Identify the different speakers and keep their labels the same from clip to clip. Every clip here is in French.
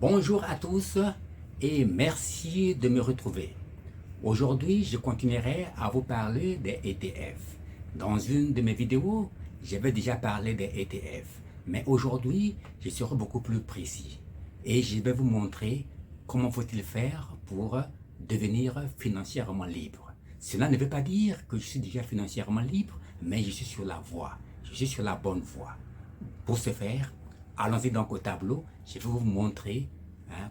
Speaker 1: Bonjour à tous et merci de me retrouver. Aujourd'hui, je continuerai à vous parler des ETF. Dans une de mes vidéos, j'avais déjà parlé des ETF, mais aujourd'hui, je serai beaucoup plus précis et je vais vous montrer comment faut-il faire pour devenir financièrement libre. Cela ne veut pas dire que je suis déjà financièrement libre, mais je suis sur la voie, je suis sur la bonne voie. Pour ce faire, allons-y donc au tableau, je vais vous montrer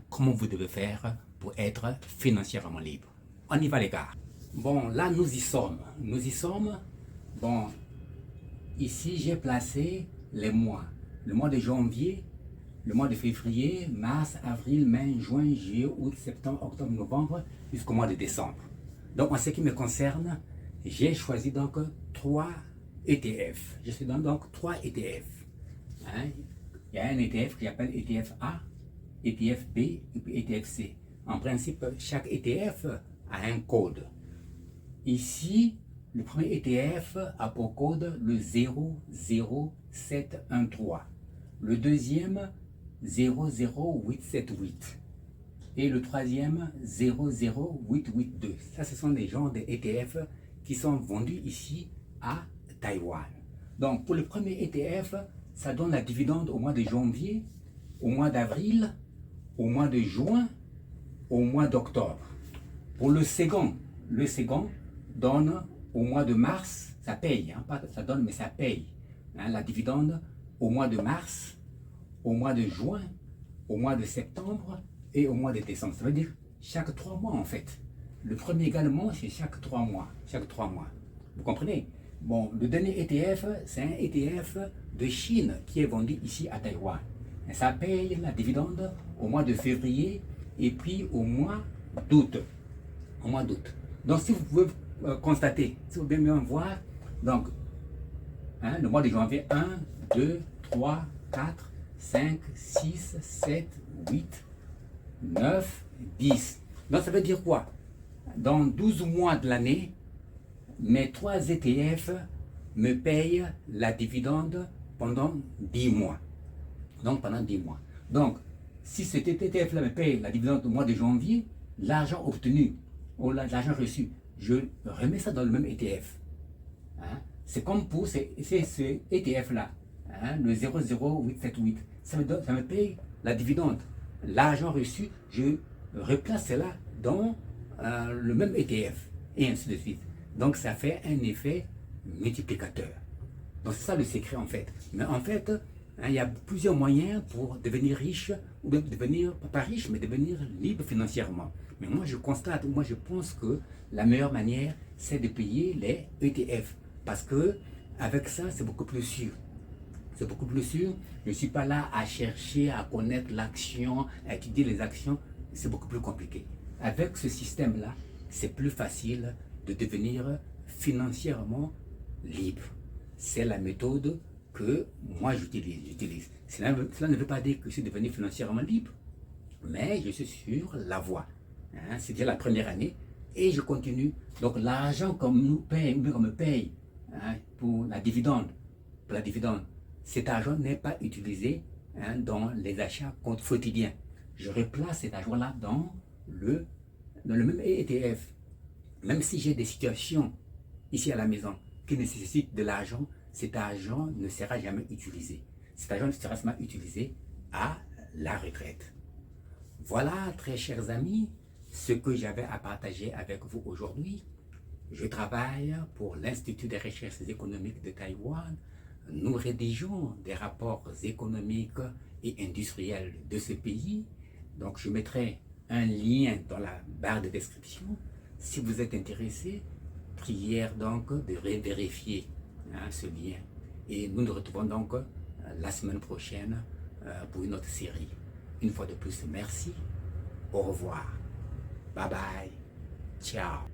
Speaker 1: comment vous devez faire pour être financièrement libre. On y va les gars. Bon, là nous y sommes. Bon, ici j'ai placé les mois. Le mois de janvier, le mois de février, mars, avril, mai, juin, juillet, août, septembre, octobre, novembre, jusqu'au mois de décembre. Donc en ce qui me concerne, j'ai choisi donc 3 ETF. Je suis donc 3 ETF. Il y a un ETF qui s'appelle ETF A, ETF B et puis ETF C. En principe, chaque ETF a un code. Ici, le premier ETF a pour code le 00713. Le deuxième, 00878. Et le troisième, 00882. Ça, ce sont des genres de ETF qui sont vendus ici à Taïwan. Donc, pour le premier ETF, ça donne la dividende au mois de janvier, au mois d'avril, au mois de juin, au mois d'octobre. Pour le second donne au mois de mars, ça paye, pas ça donne, mais ça paye. La dividende au mois de mars, au mois de juin, au mois de septembre et au mois de décembre. Ça veut dire chaque 3 mois en fait. Le premier également, c'est chaque 3 mois. Chaque 3 mois. Vous comprenez? Bon, le dernier ETF, c'est un ETF de Chine qui est vendu ici à Taïwan. Et ça paye la dividende au mois de février et puis au mois d'août. Au mois d'août. Donc, si vous pouvez constater, si vous pouvez bien voir, donc, le mois de janvier, 1, 2, 3, 4, 5, 6, 7, 8, 9, 10. Donc, ça veut dire quoi? Dans 12 mois de l'année, mes 3 ETF me payent la dividende pendant 10 mois. Donc, pendant 10 mois. Donc, si cet ETF-là me paye la dividende au mois de janvier, l'argent obtenu, ou l'argent reçu, je remets ça dans le même ETF. C'est comme pour ce ETF-là, le 00878. Ça me paye la dividende. L'argent reçu, je replace cela dans le même ETF, et ainsi de suite. Donc, ça fait un effet multiplicateur. Donc, c'est ça le secret en fait. Mais en fait, il y a plusieurs moyens pour devenir riche, ou bien devenir, pas riche, mais devenir libre financièrement. Mais moi, je constate, moi, je pense que la meilleure manière, c'est de payer les ETF. Parce que, avec ça, c'est beaucoup plus sûr. C'est beaucoup plus sûr. Je ne suis pas là à chercher, à connaître l'action, à étudier les actions. C'est beaucoup plus compliqué. Avec ce système-là, c'est plus facile de devenir financièrement libre. C'est la méthode que moi j'utilise. Cela ne veut pas dire que je suis devenu financièrement libre, mais je suis sur la voie. C'est déjà la première année et je continue. Donc l'argent qu'on me paye pour la dividende, cet argent n'est pas utilisé dans les achats quotidiens. Je replace cet argent-là dans le même ETF. Même si j'ai des situations ici à la maison qui nécessitent de l'argent, cet argent ne sera jamais utilisé. Cet argent sera seulement utilisé à la retraite. Voilà, très chers amis, ce que j'avais à partager avec vous aujourd'hui. Je travaille pour l'Institut des recherches économiques de Taïwan. Nous rédigeons des rapports économiques et industriels de ce pays. Donc, je mettrai un lien dans la barre de description. Si vous êtes intéressé, prière donc de vérifier ce lien. Et nous nous retrouvons donc la semaine prochaine pour une autre série. Une fois de plus, merci. Au revoir. Bye bye. Ciao.